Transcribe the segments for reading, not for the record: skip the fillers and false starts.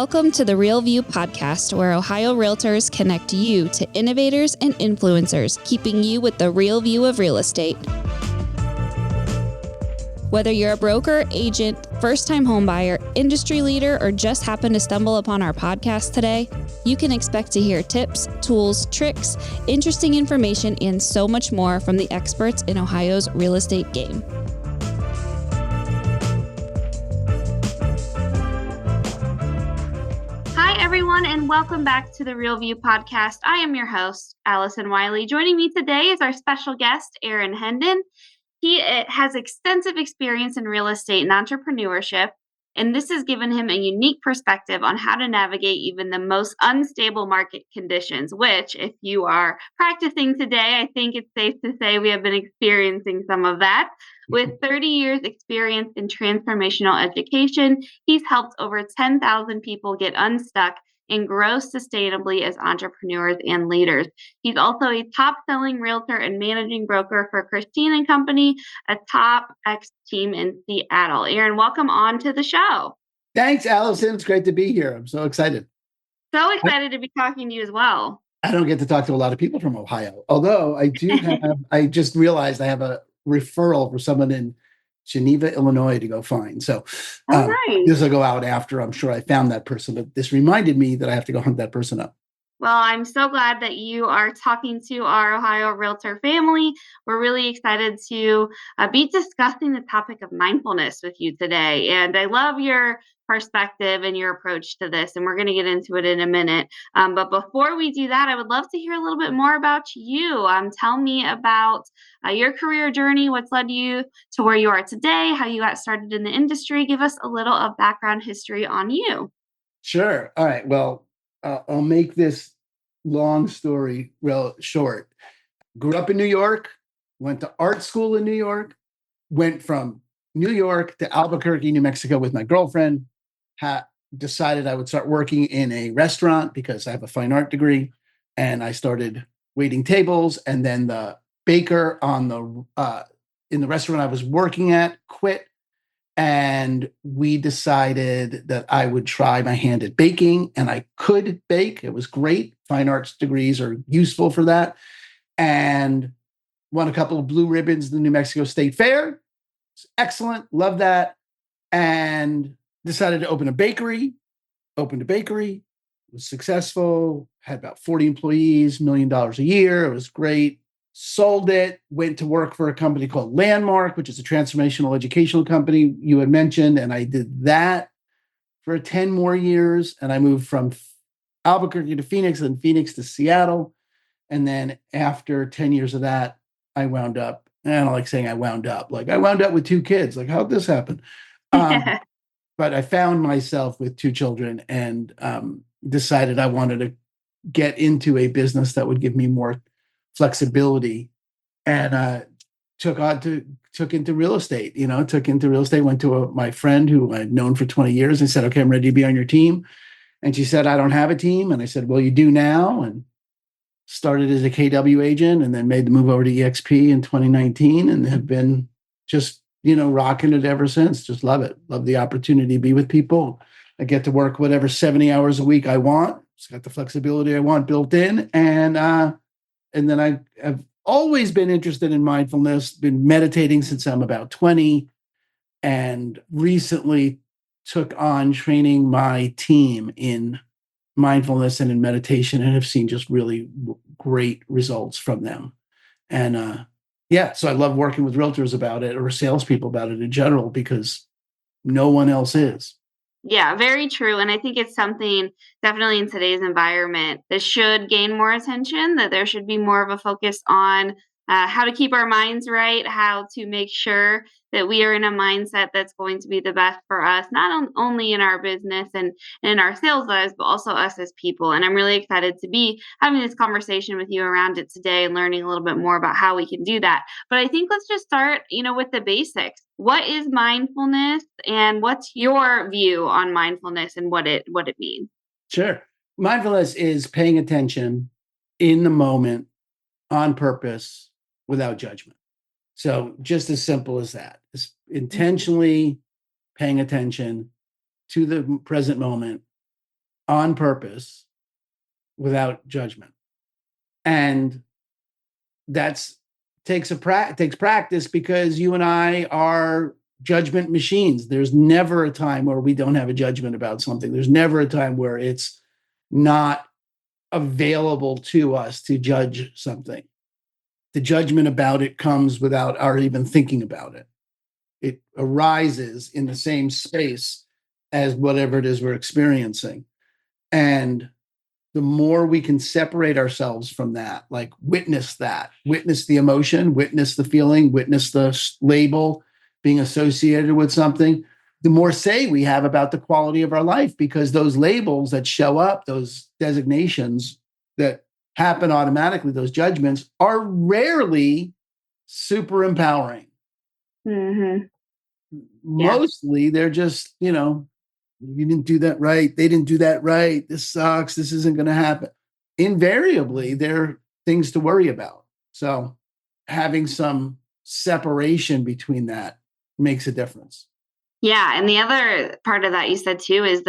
Welcome to the Real View podcast, where Ohio Realtors connect you to innovators and influencers, keeping you with the real view of real estate. Whether you're a broker, agent, first-time homebuyer, industry leader, or just happen to stumble upon our podcast today, you can expect to hear tips, tools, tricks, interesting information, and so much more from the experts in Ohio's real estate game. Hi, everyone, and welcome back to the Real View podcast. I am your host, Allison Wiley. Joining me today is our special guest, Hendon. He has extensive experience in real estate and entrepreneurship, and this has given him a unique perspective on how to navigate even the most unstable market conditions, which, if you are practicing today, I think it's safe to say we have been experiencing some of that. With 30 years experience in transformational education, he's helped over 10,000 people get unstuck and grow sustainably as entrepreneurs and leaders. He's also a top-selling realtor and managing broker for Christine & Company, a top X team in Seattle. Aaron, welcome on to the show. Thanks, Allison. It's great to be here. I'm so excited. So excited to be talking to you as well. I don't get to talk to a lot of people from Ohio, although I do have, I just realized I have a referral for someone in Geneva, Illinois to go find. So this will go out after I'm sure I found that person, but this reminded me that I have to go hunt that person up. Well, I'm so glad that you are talking to our Ohio Realtor family. We're really excited to be discussing the topic of mindfulness with you today. And I love your perspective and your approach to this, and we're going to get into it in a minute. But before we do that, I would love to hear a little bit more about you. Tell me about your career journey, what's led you to where you are today, how you got started in the industry. Give us a little of background history on you. Sure. All right. Well, I'll make this long story real short. Grew up in New York, went to art school in New York, went from New York to Albuquerque, New Mexico with my girlfriend, decided I would start working in a restaurant because I have a fine art degree. And I started waiting tables. And then the baker in the restaurant I was working at quit. And we decided that I would try my hand at baking, and I could bake. It was great. Fine arts degrees are useful for that. And won a couple of blue ribbons at the New Mexico State Fair. It's excellent. Love that. And decided to open a bakery. Opened a bakery. Was successful. Had about 40 employees, $1 million a year. It was great. Sold it, went to work for a company called Landmark, which is a transformational educational company you had mentioned. And I did that for 10 more years. And I moved from Albuquerque to Phoenix and Phoenix to Seattle. And then after 10 years of that, I wound up, and I don't like saying I wound up with 2 kids. Like, how'd this happen? But I found myself with 2 children and decided I wanted to get into a business that would give me more flexibility, and took into real estate, went to my friend who I'd known for 20 years and said, okay, I'm ready to be on your team. And she said, I don't have a team. And I said, well, you do now. And started as a KW agent and then made the move over to EXP in 2019 and have been just, rocking it ever since. Just love it. Love the opportunity to be with people. I get to work whatever 70 hours a week I want. It's got the flexibility I want built in. And then I have always been interested in mindfulness, been meditating since I'm about 20, and recently took on training my team in mindfulness and in meditation and have seen just really great results from them. And so I love working with realtors about it or salespeople about it in general because no one else is. Yeah, very true. And I think it's something definitely in today's environment that should gain more attention, that there should be more of a focus on how to keep our minds right, how to make sure that we are in a mindset that's going to be the best for us, not only in our business and in our sales lives, but also us as people. And I'm really excited to be having this conversation with you around it today and learning a little bit more about how we can do that. But I think let's just start, with the basics. What is mindfulness and what's your view on mindfulness and what it means? Sure. Mindfulness is paying attention in the moment on purpose without judgment. So just as simple as that. It's intentionally paying attention to the present moment on purpose without judgment. And that's takes practice, because you and I are judgment machines. There's never a time where we don't have a judgment about something. There's never a time where it's not available to us to judge something. The judgment about it comes without our even thinking about it. It arises in the same space as whatever it is we're experiencing. And the more we can separate ourselves from that, like witness the emotion, witness the feeling, witness the label being associated with something, the more say we have about the quality of our life, because those labels that show up, those designations that happen automatically, those judgments are rarely super empowering. Mm-hmm. Mostly they're just, you didn't do that right. They didn't do that right. This sucks. This isn't going to happen. Invariably, there are things to worry about. So having some separation between that makes a difference. Yeah, and the other part of that you said too is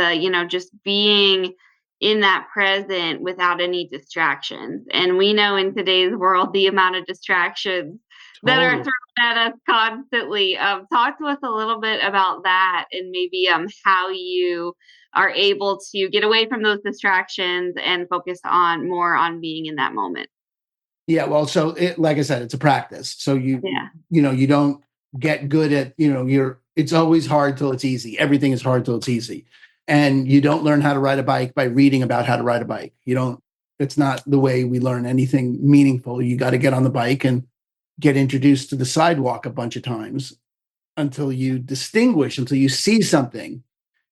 just being in that present without any distractions. And we know in today's world the amount of distractions that are Totally. thrown at us constantly. Talk to us a little bit about that, and maybe how you are able to get away from those distractions and focus more on being in that moment. Yeah, well, so like I said, it's a practice. So Yeah. you don't get good at, it's always hard till it's easy. Everything is hard till it's easy. And you don't learn how to ride a bike by reading about how to ride a bike. It's not the way we learn anything meaningful. You got to get on the bike and get introduced to the sidewalk a bunch of times until you distinguish, until you see something,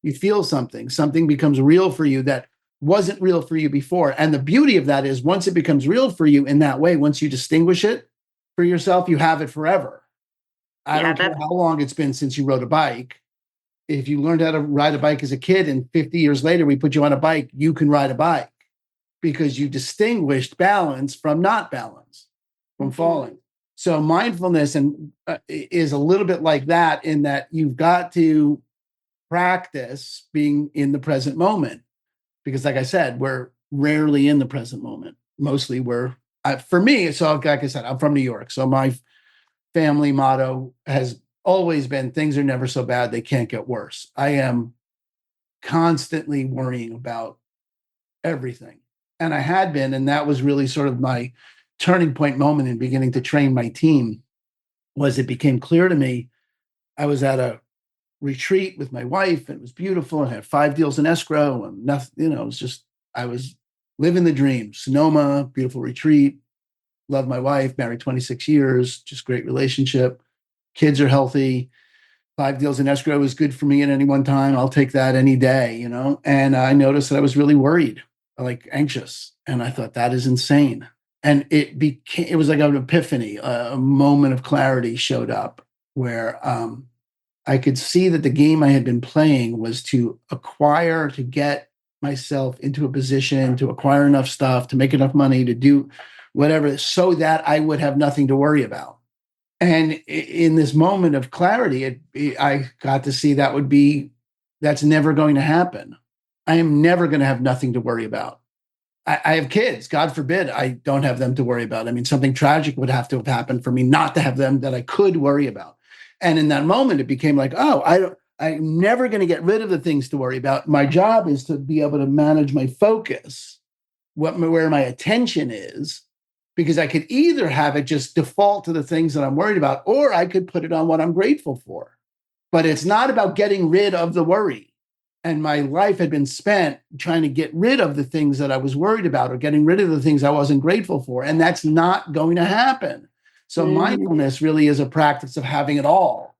you feel something becomes real for you that wasn't real for you before. And the beauty of that is, once it becomes real for you in that way, once you distinguish it for yourself, you have it forever. I Yeah, don't care how long it's been since you rode a bike. If you learned how to ride a bike as a kid and 50 years later we put you on a bike, you can ride a bike because you distinguished balance from not balance, from falling. So mindfulness is a little bit like that, in that you've got to practice being in the present moment, because like I said, we're rarely in the present moment. Mostly for me, so like I said, I'm from New York. So my family motto has always been, things are never so bad, they can't get worse. I am constantly worrying about everything. And I had been, and that was really sort of my turning point moment in beginning to train my team. Was it became clear to me, I was at a retreat with my wife, and it was beautiful, and I had 5 deals in escrow, and nothing, it was just, I was living the dream. Sonoma, beautiful retreat, love my wife, married 26 years, just great relationship, kids are healthy, 5 deals in escrow is good for me at any one time. I'll take that any day, and I noticed that I was really worried, like anxious, and I thought, that is insane. And it was like an epiphany, a moment of clarity showed up, where I could see that the game I had been playing was to get myself into a position to acquire enough stuff, to make enough money, to do whatever, so that I would have nothing to worry about. And in this moment of clarity, I got to see that's never going to happen. I am never going to have nothing to worry about. I have kids. God forbid I don't have them to worry about. I mean, something tragic would have to have happened for me not to have them that I could worry about. And in that moment, it became like, I'm never going to get rid of the things to worry about. My job is to be able to manage my focus, where my attention is, because I could either have it just default to the things that I'm worried about, or I could put it on what I'm grateful for. But it's not about getting rid of the worry. And my life had been spent trying to get rid of the things that I was worried about, or getting rid of the things I wasn't grateful for. And that's not going to happen. So mindfulness really is a practice of having it all,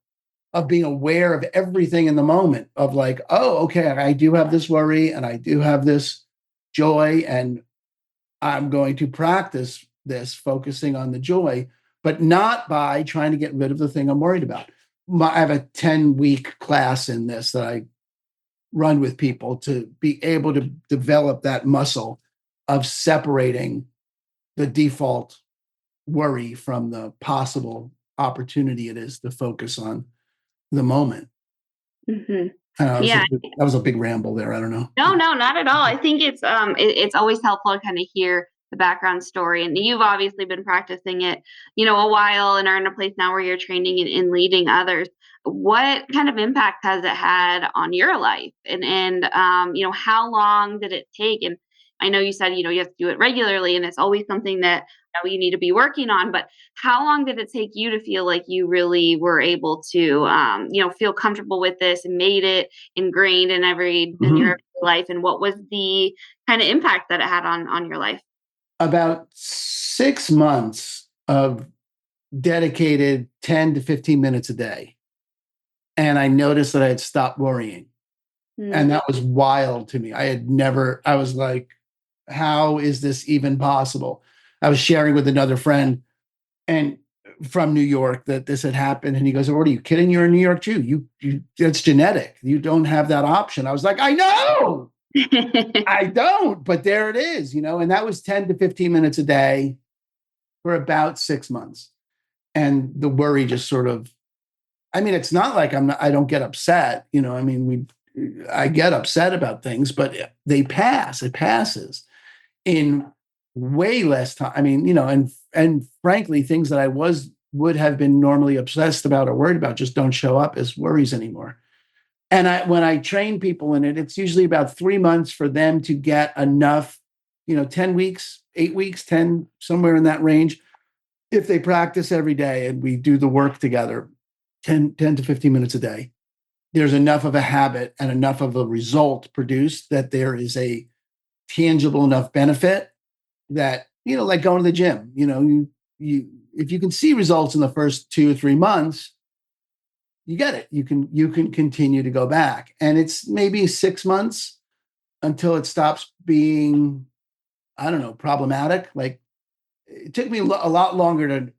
of being aware of everything in the moment, of like, oh, okay, I do have this worry and I do have this joy, and I'm going to practice this, focusing on the joy, but not by trying to get rid of the thing I'm worried about. I have a 10-week class in this that I run with people, to be able to develop that muscle of separating the default worry from the possible opportunity it is to focus on the moment. Mhm. That Yeah. was a big ramble there. I don't know. No, no, not at all. I think it's always helpful to kind of hear the background story. And you've obviously been practicing it, a while and are in a place now where you're training and leading others. What kind of impact has it had on your life? And how long did it take? And I know you said, you have to do it regularly and it's always something that you need to be working on, but how long did it take you to feel like you really were able to feel comfortable with this and made it ingrained in your Mhm. life, and what was the kind of impact that it had on your life? About 6 months of dedicated 10 to 15 minutes a day. And I noticed that I had stopped worrying. And Mm, that was wild to me. I was like, how is this even possible? I was sharing with another friend and from New York that this had happened. And he goes, "What are you kidding? You're in New York too. It's genetic. You don't have that option." I was like, I know. I don't, but there it is, and that was 10 to 15 minutes a day for about 6 months. And the worry just sort of, I mean, it's not like I don't get upset, I mean, I get upset about things, but they pass. It passes in way less time. I mean, and frankly, things that would have been normally obsessed about or worried about just don't show up as worries anymore. And when I train people in it, it's usually about 3 months for them to get enough, 10 weeks, 8 weeks, 10, somewhere in that range. If they practice every day and we do the work together, 10 to 15 minutes a day, there's enough of a habit and enough of a result produced that there is a tangible enough benefit that, like going to the gym, if you can see results in the first 2 or 3 months, you get it. You can continue to go back. And it's maybe 6 months until it stops being, I don't know, problematic. Like it took me a lot longer to,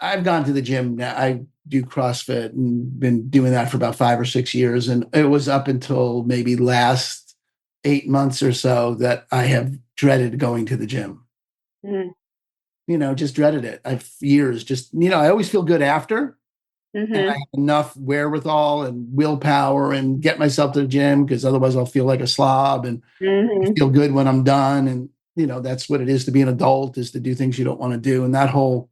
I've gone to the gym now. I do CrossFit and been doing that for about 5 or 6 years. And it was up until maybe last 8 months or so that I have dreaded going to the gym. mm, Just dreaded it. I've years just, I always feel good after, and I mhm, have enough wherewithal and willpower and get myself to the gym because otherwise I'll feel like a slob and I mhm. feel good when I'm done. And, that's what it is to be an adult, is to do things you don't want to do. And that whole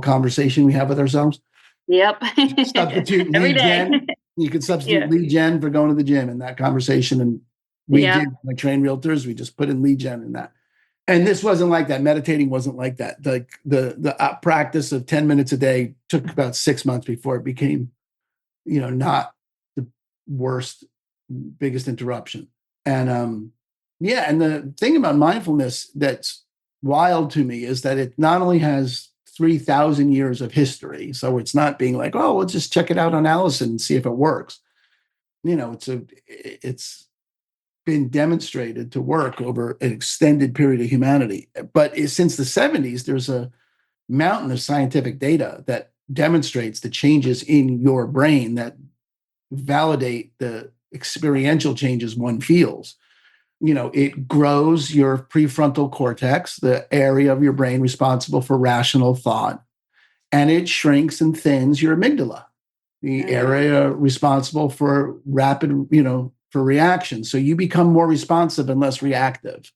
conversation we have with ourselves, Yep. substitute Every lead day. gen. You could Yeah. substitute lead gen for going to the gym in that conversation. And we Yep. do, like train realtors, we just put in lead gen in that. And this wasn't like that. Meditating wasn't like that. Like the practice of 10 minutes a day took about 6 months before it became, not the worst, biggest interruption. And yeah, and the thing about mindfulness that's wild to me is that it not only has 3,000 years of history, so it's not being like, oh, let's just check it out on Allison and see if it works. It's been demonstrated to work over an extended period of humanity. But since the 70s, there's a mountain of scientific data that demonstrates the changes in your brain that validate the experiential changes one feels. It grows your prefrontal cortex, the area of your brain responsible for rational thought, and it shrinks and thins your amygdala, the Mm, area responsible for for reaction. So you become more responsive and less reactive.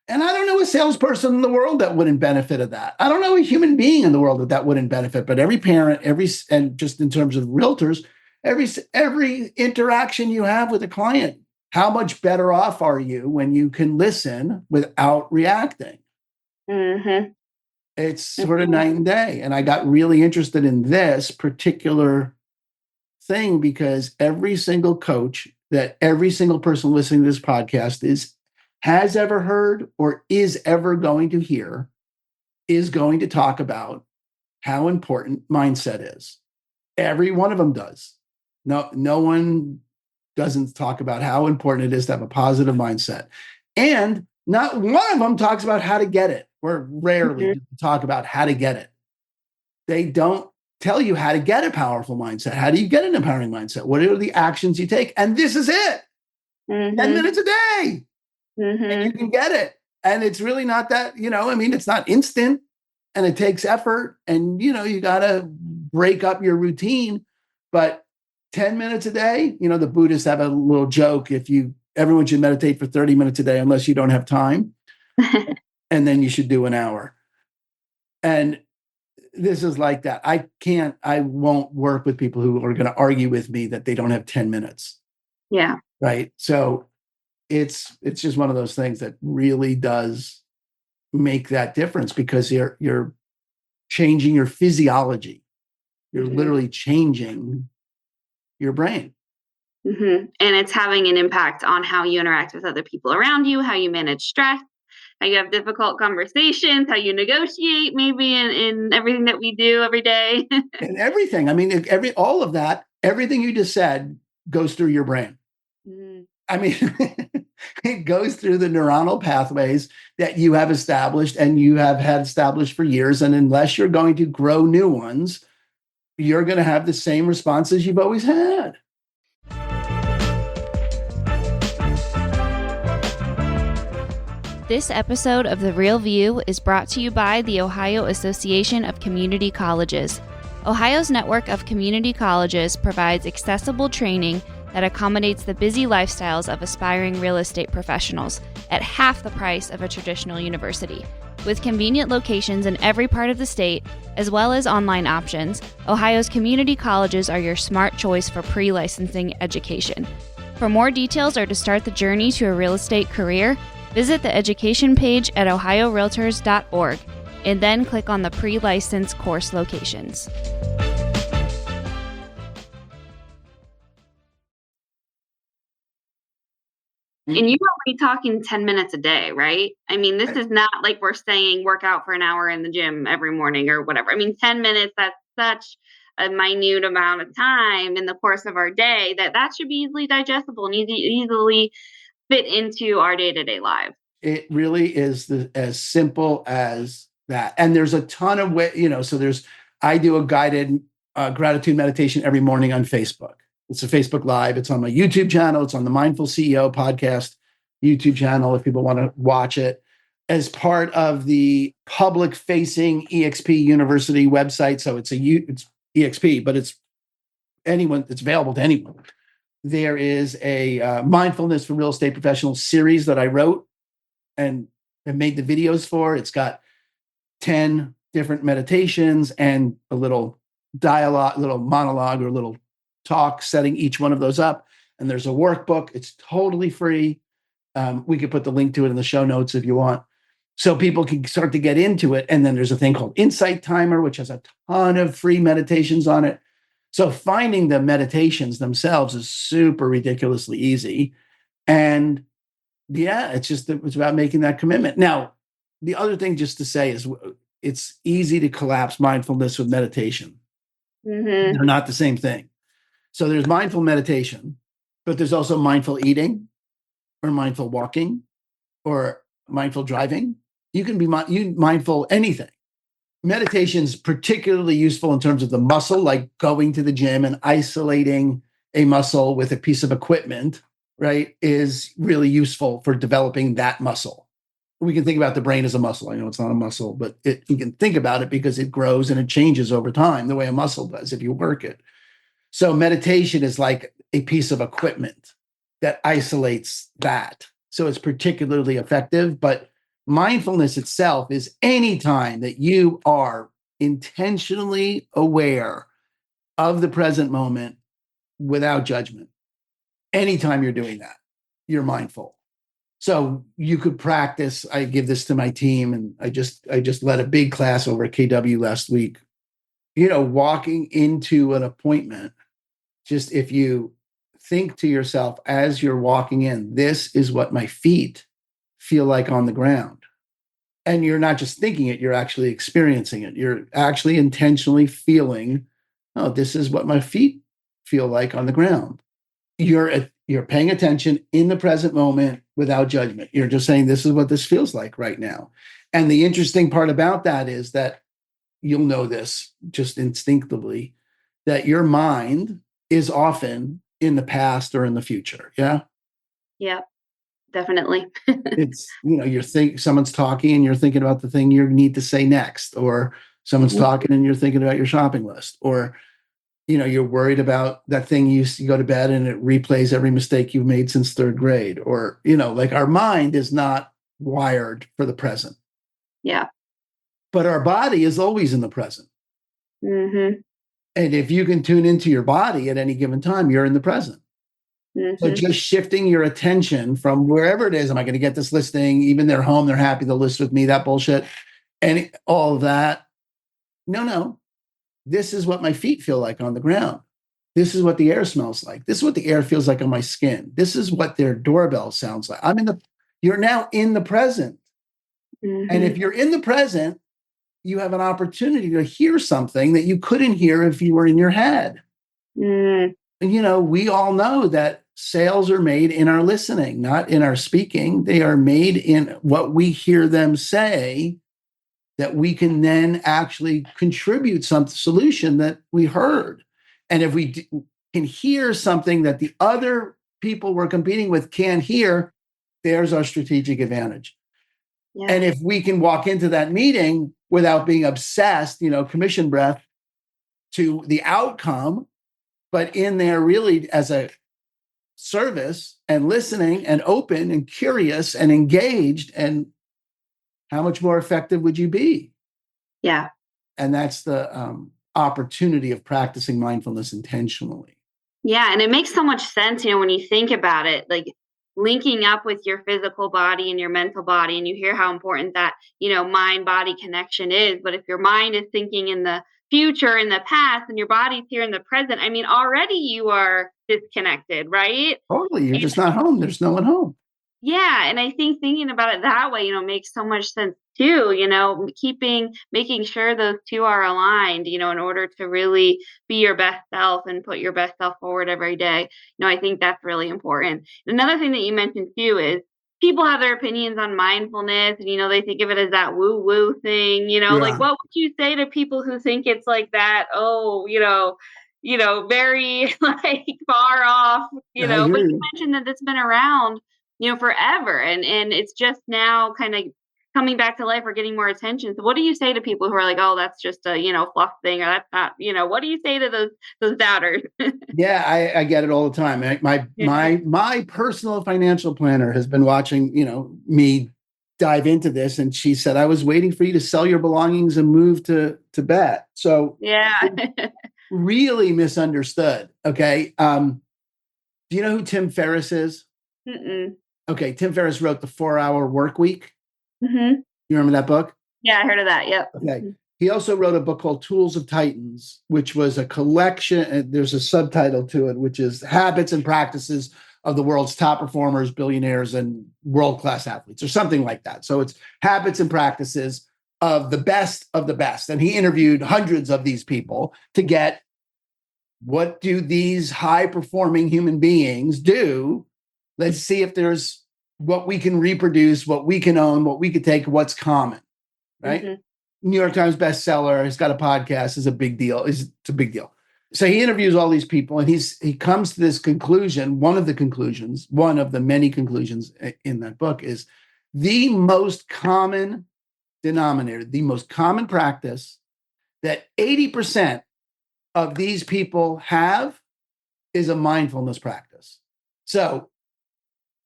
And I don't know a salesperson in the world that wouldn't benefit of that. I don't know a human being in the world that wouldn't benefit. But every parent, and just in terms of realtors, every interaction you have with a client, how much better off are you when you can listen without reacting? mhm, It's sort of mhm, night and day. And I got really interested in this particular thing because every single coach that every single person listening to this podcast has ever heard or is ever going to hear is going to talk about how important mindset is. Every one of them does. No one doesn't talk about how important it is to have a positive mindset. And not one of them talks about how to get it, or rarely mhm, do they talk about how to get it. They don't tell you how to get a powerful mindset. How do you get an empowering mindset? What are the actions you take? And this is it. 10 mhm, minutes a day. And you mhm. can get it. And it's really not that, I mean, it's not instant and it takes effort and, you got to break up your routine. But 10 minutes a day. The Buddhists have a little joke. Everyone should meditate for 30 minutes a day unless you don't have time. And then you should do an hour. And this is like that. I won't work with people who are going to argue with me that they don't have 10 minutes. Yeah. Right. So it's just one of those things that really does make that difference, because you're changing your physiology. You're literally changing your brain. And it's having an impact on how you interact with other people around you, how you manage stress, how you have difficult conversations, how you negotiate maybe in everything that we do every day. And everything. I mean, all of that, everything you just said goes through your brain. I mean, it goes through the neuronal pathways that you have established and you have had established for years. And unless you're going to grow new ones, you're going to have the same responses you've always had. This episode of The Real View is brought to you by the Ohio Association of Community Colleges. Ohio's network of community colleges provides accessible training that accommodates the busy lifestyles of aspiring real estate professionals at half the price of a traditional university. With convenient locations in every part of the state, as well as online options, Ohio's community colleges are your smart choice for pre-licensing education. For more details or to start the journey to a real estate career, visit the education page at ohiorealtors.org and then click on the pre-license course locations. And you're only talking 10 minutes a day, right? I mean, this is not like we're saying work out for an hour in the gym every morning or whatever. I mean, 10 minutes, that's such a minute amount of time in the course of our day that should be easily digestible and easily fit into our day-to-day lives. It really is as simple as that. And there's a ton of I do a guided gratitude meditation every morning on Facebook. It's a Facebook Live. It's on my YouTube channel. It's on the Mindful CEO podcast YouTube channel if people want to watch it. As part of the public-facing EXP University website, so it's EXP, but it's available to anyone. There is a Mindfulness for Real Estate Professionals series that I wrote and made the videos for. It's got 10 different meditations and a little dialogue, little monologue, or a little talk setting each one of those up. And there's a workbook. It's totally free. We could put the link to it in the show notes if you want, so people can start to get into it. And then there's a thing called Insight Timer, which has a ton of free meditations on it. So finding the meditations themselves is super ridiculously easy. And yeah, it's about making that commitment. Now, the other thing just to say is it's easy to collapse mindfulness with meditation. They're not the same thing. So there's mindful meditation, but there's also mindful eating or mindful walking or mindful driving. You can be mindful anything. Meditation is particularly useful in terms of the muscle, like going to the gym and isolating a muscle with a piece of equipment, right, is really useful for developing that muscle. We can think about the brain as a muscle. I know it's not a muscle, but you can think about it because it grows and it changes over time the way a muscle does if you work it. So meditation is like a piece of equipment that isolates that. So it's particularly effective, but mindfulness itself is any time that you are intentionally aware of the present moment without judgment. Anytime you're doing that, you're mindful. So you could practice. I give this to my team, and I just led a big class over at KW last week. Walking into an appointment, just if you think to yourself as you're walking in, this is what my feet feel like on the ground. And you're not just thinking it, you're actually experiencing it. You're actually intentionally feeling, oh, this is what my feet feel like on the ground. You're paying attention in the present moment without judgment. You're just saying, this is what this feels like right now. And the interesting part about that is that you'll know this just instinctively, that your mind is often in the past or in the future. Yeah. Yeah, definitely. It's, someone's talking and you're thinking about the thing you need to say next, or someone's talking and you're thinking about your shopping list, or you're worried about that thing you go to bed and it replays every mistake you've made since third grade, or, like our mind is not wired for the present. Yeah. But our body is always in the present. Mm-hmm. And if you can tune into your body at any given time, you're in the present. Mm-hmm. So just shifting your attention from wherever it is, am I going to get this listing? Even they're home, they're happy to list with me, that bullshit, and all of that. No. This is what my feet feel like on the ground. This is what the air smells like. This is what the air feels like on my skin. This is what their doorbell sounds like. You're now in the present. Mm-hmm. And if you're in the present, you have an opportunity to hear something that you couldn't hear if you were in your head. Mm. And, we all know that sales are made in our listening, not in our speaking. They are made in what we hear them say, that we can then actually contribute some solution that we heard. And if we can hear something that the other people we're competing with can't hear, there's our strategic advantage. Yeah. And if we can walk into that meeting without being obsessed, commission breath to the outcome, but in there really as a service and listening and open and curious and engaged, and how much more effective would you be? Yeah. And that's the opportunity of practicing mindfulness intentionally. Yeah. And it makes so much sense, when you think about it, like linking up with your physical body and your mental body, and you hear how important that, mind-body connection is. But if your mind is thinking in the future, in the past, and your body's here in the present, already you are disconnected, right? Totally. You're just not home. There's no one home. Yeah. And I think thinking about it that way, makes so much sense too, making sure those two are aligned, in order to really be your best self and put your best self forward every day. I think that's really important. Another thing that you mentioned too is people have their opinions on mindfulness, and, they think of it as that woo woo thing, like what would you say to people who think it's like that? Oh, very like far off, but you mentioned that it's been around forever. And it's just now kind of coming back to life or getting more attention. So what do you say to people who are like, oh, that's just a, fluff thing, or that's not, what do you say to those doubters? Yeah, I get it all the time. My personal financial planner has been watching, me dive into this. And she said, I was waiting for you to sell your belongings and move to Tibet. So yeah, really misunderstood. Okay. Do you know who Tim Ferriss is? Mm-mm. Okay, Tim Ferriss wrote The 4-Hour Work Week. Mm-hmm. You remember that book? Yeah, I heard of that. Yep. Okay. He also wrote a book called Tools of Titans, which was a collection, and there's a subtitle to it, which is Habits and Practices of the World's Top Performers, Billionaires, and World-Class Athletes, or something like that. So it's habits and practices of the best of the best. And he interviewed hundreds of these people to get, what do these high-performing human beings do? Let's see if there's what we can reproduce, what we can own, what we could take, what's common, right? Mm-hmm. New York Times bestseller. He's got a podcast. It's a big deal. It's a big deal. So he interviews all these people, and he comes to this conclusion. One of the many conclusions in that book is the most common denominator, the most common practice that 80% of these people have is a mindfulness practice. So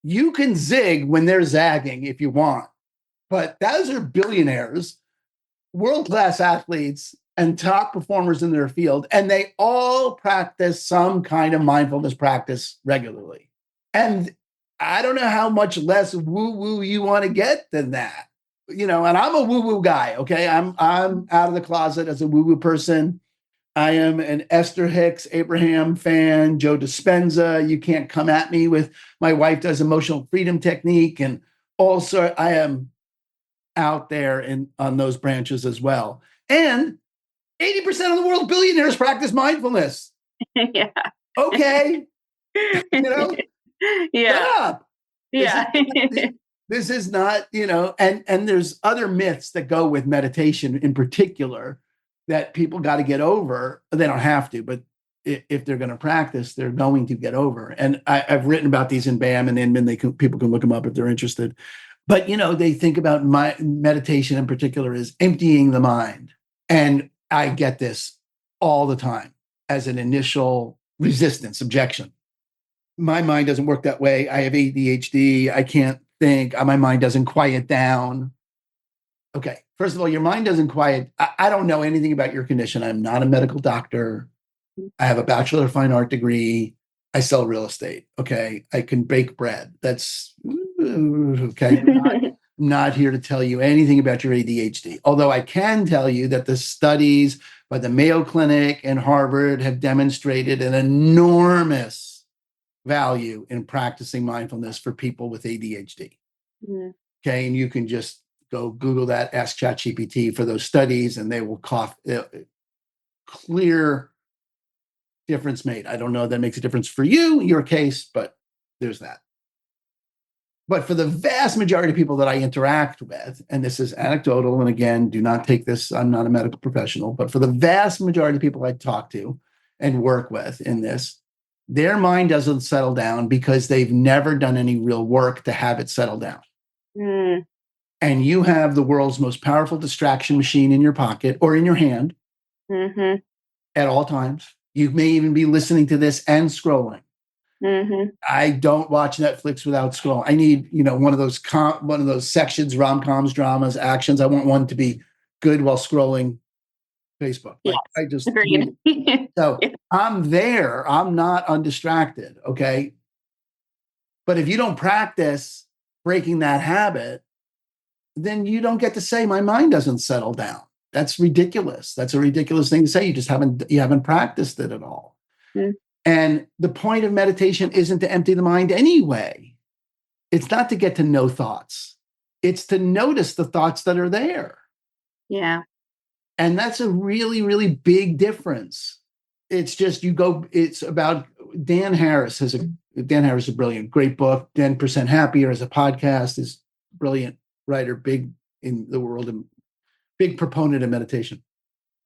you can zig when they're zagging if you want, but those are billionaires, world-class athletes, and top performers in their field, and they all practice some kind of mindfulness practice regularly. And I don't know how much less woo-woo you want to get than that. And I'm a woo-woo guy, okay? I'm out of the closet as a woo-woo person. I am an Esther Hicks Abraham fan, Joe Dispenza. You can't come at me with, my wife does emotional freedom technique. And also I am out there on those branches as well. And 80% of the world's billionaires practice mindfulness. Yeah. Okay. Yeah. Shut up. Yeah. This is not, and there's other myths that go with meditation in particular that people got to get over. They don't have to, but if they're going to practice, they're going to get over. And I've written about these in BAM and Inman. People can look them up if they're interested. But, they think about my meditation in particular is emptying the mind. And I get this all the time. as an initial resistance, objection. My mind doesn't work that way. I have ADHD. I can't think. My mind doesn't quiet down. Okay. First of all, your mind doesn't quiet. I don't know anything about your condition. I'm not a medical doctor. I have a Bachelor of Fine Art degree. I sell real estate. Okay. I can bake bread. That's okay. I'm not here to tell you anything about your ADHD. Although I can tell you that the studies by the Mayo Clinic and Harvard have demonstrated an enormous value in practicing mindfulness for people with ADHD. Mm. Okay. And you can just go Google that, ask ChatGPT for those studies, and they will clear difference made. I don't know if that makes a difference for you, your case, but there's that. But for the vast majority of people that I interact with, and this is anecdotal, and again, do not take this, I'm not a medical professional, but for the vast majority of people I talk to and work with in this, their mind doesn't settle down because they've never done any real work to have it settle down. Mm. And you have the world's most powerful distraction machine in your pocket or in your hand at all times. You may even be listening to this and scrolling. Mm-hmm. I don't watch Netflix without scrolling. I need, one of those sections, rom-coms, dramas, actions. I want one to be good while scrolling Facebook. Like I just so I'm there. I'm not undistracted. Okay. But if you don't practice breaking that habit, then you don't get to say my mind doesn't settle down. That's ridiculous. That's a ridiculous thing to say. You haven't practiced it at all. Mm. And the point of meditation isn't to empty the mind anyway. It's not to get to know thoughts. It's to notice the thoughts that are there. Yeah. And that's a really, really big difference. It's just it's about Dan Harris is a brilliant, great book. 10% Happier as a podcast is brilliant writer, big in the world and big proponent of meditation.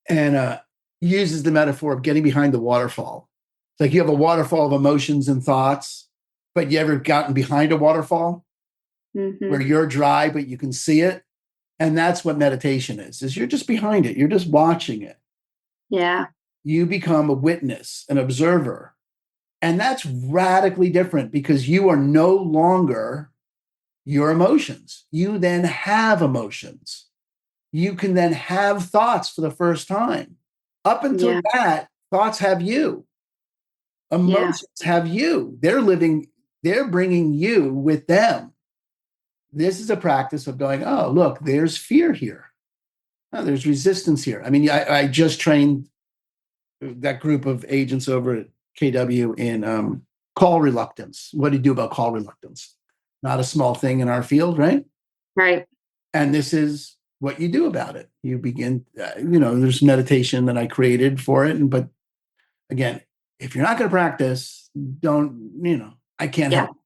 And uses the metaphor of getting behind the waterfall. It's like you have a waterfall of emotions and thoughts, but you ever gotten behind a waterfall where you're dry, but you can see it? And that's what meditation is you're just behind it. You're just watching it. Yeah. You become a witness, an observer. And that's radically different because you are no longer your emotions. You then have emotions. You can then have thoughts for the first time. Up until that, thoughts have you. Emotions have you. They're bringing you with them. This is a practice of going, oh, look, there's fear here. Oh, there's resistance here. I mean, I just trained that group of agents over at KW in call reluctance. What do you do about call reluctance? Not a small thing in our field, right? Right. And this is what you do about it. You begin, there's meditation that I created for it. But again, if you're not going to practice, I can't help.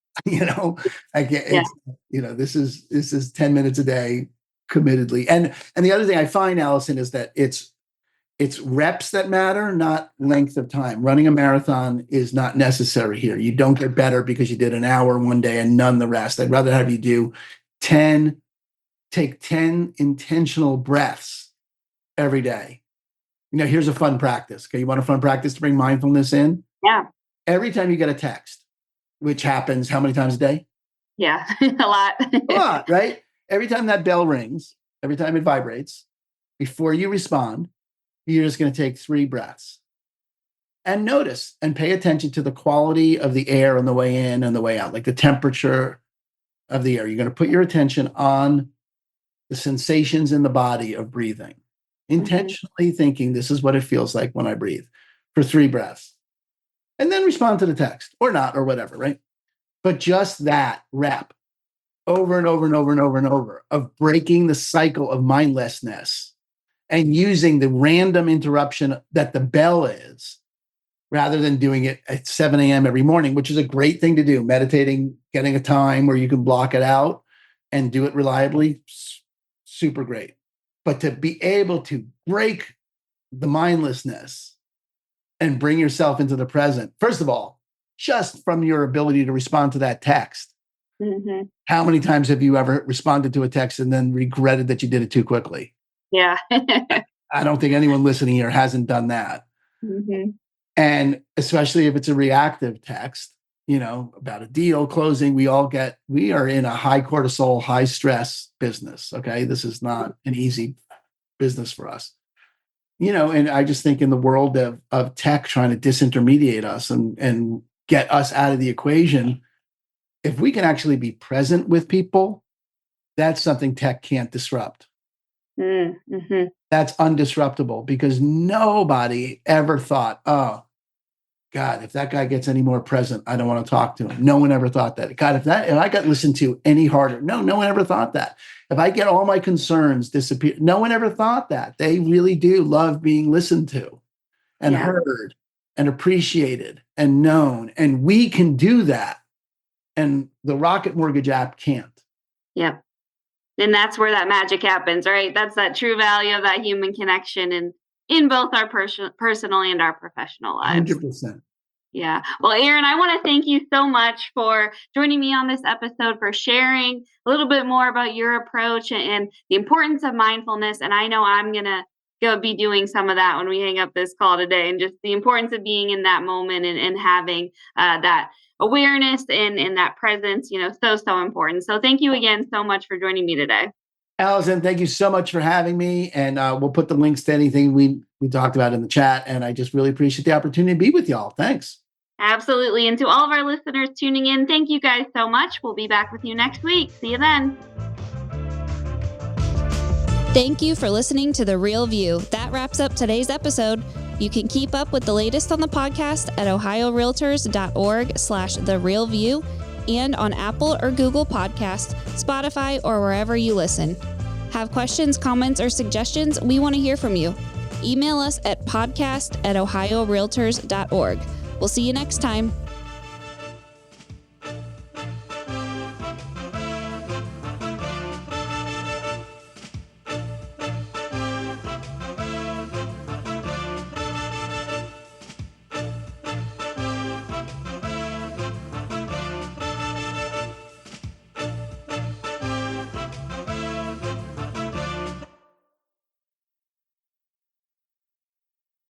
I can't. This is 10 minutes a day, committedly. And the other thing I find, Allison, is that it's reps that matter, not length of time. Running a marathon is not necessary here. You don't get better because you did an hour one day and none the rest. I'd rather have you do take 10 intentional breaths every day. Here's a fun practice. Okay, you want a fun practice to bring mindfulness in? Yeah. Every time you get a text, which happens how many times a day? Yeah, a lot. A lot, right? Every time that bell rings, every time it vibrates, before you respond, you're just going to take 3 breaths and notice and pay attention to the quality of the air on the way in and the way out, like the temperature of the air. You're going to put your attention on the sensations in the body of breathing, intentionally thinking this is what it feels like when I breathe for 3 breaths, and then respond to the text or not, or whatever, right? But just that rep over and over and over and over and over of breaking the cycle of mindlessness and using the random interruption that the bell is, rather than doing it at 7 a.m. every morning, which is a great thing to do. Meditating, getting a time where you can block it out and do it reliably, super great. But to be able to break the mindlessness and bring yourself into the present, first of all, just from your ability to respond to that text. Mm-hmm. How many times have you ever responded to a text and then regretted that you did it too quickly? Yeah. I don't think anyone listening here hasn't done that. Mm-hmm. And especially if it's a reactive text, about a deal closing, we are in a high cortisol, high stress business. Okay. This is not an easy business for us. And I just think in the world of tech trying to disintermediate us and get us out of the equation, if we can actually be present with people, that's something tech can't disrupt. Mm-hmm. That's undisruptible, because nobody ever thought, oh, God, if that guy gets any more present, I don't want to talk to him. No one ever thought that. God, if I got listened to any harder, no one ever thought that. If I get all my concerns disappear, no one ever thought that. They really do love being listened to and heard and appreciated and known. And we can do that. And the Rocket Mortgage app can't. Yep. And that's where that magic happens, right? That's that true value of that human connection and in both our personal and our professional lives. 100%. Yeah. Well, Aaron, I want to thank you so much for joining me on this episode, for sharing a little bit more about your approach and the importance of mindfulness. And I know I'm going to go be doing some of that when we hang up this call today, and just the importance of being in that moment and having that awareness and that presence, so important. So thank you again so much for joining me today. Allison, thank you so much for having me. And we'll put the links to anything we talked about in the chat. And I just really appreciate the opportunity to be with y'all. Thanks. Absolutely. And to all of our listeners tuning in, thank you guys so much. We'll be back with you next week. See you then. Thank you for listening to The Real View. That wraps up today's episode. You can keep up with the latest on the podcast at ohiorealtors.org/therealview and on Apple or Google Podcasts, Spotify, or wherever you listen. Have questions, comments, or suggestions? We want to hear from you. Email us at podcast@ohiorealtors.org. We'll see you next time.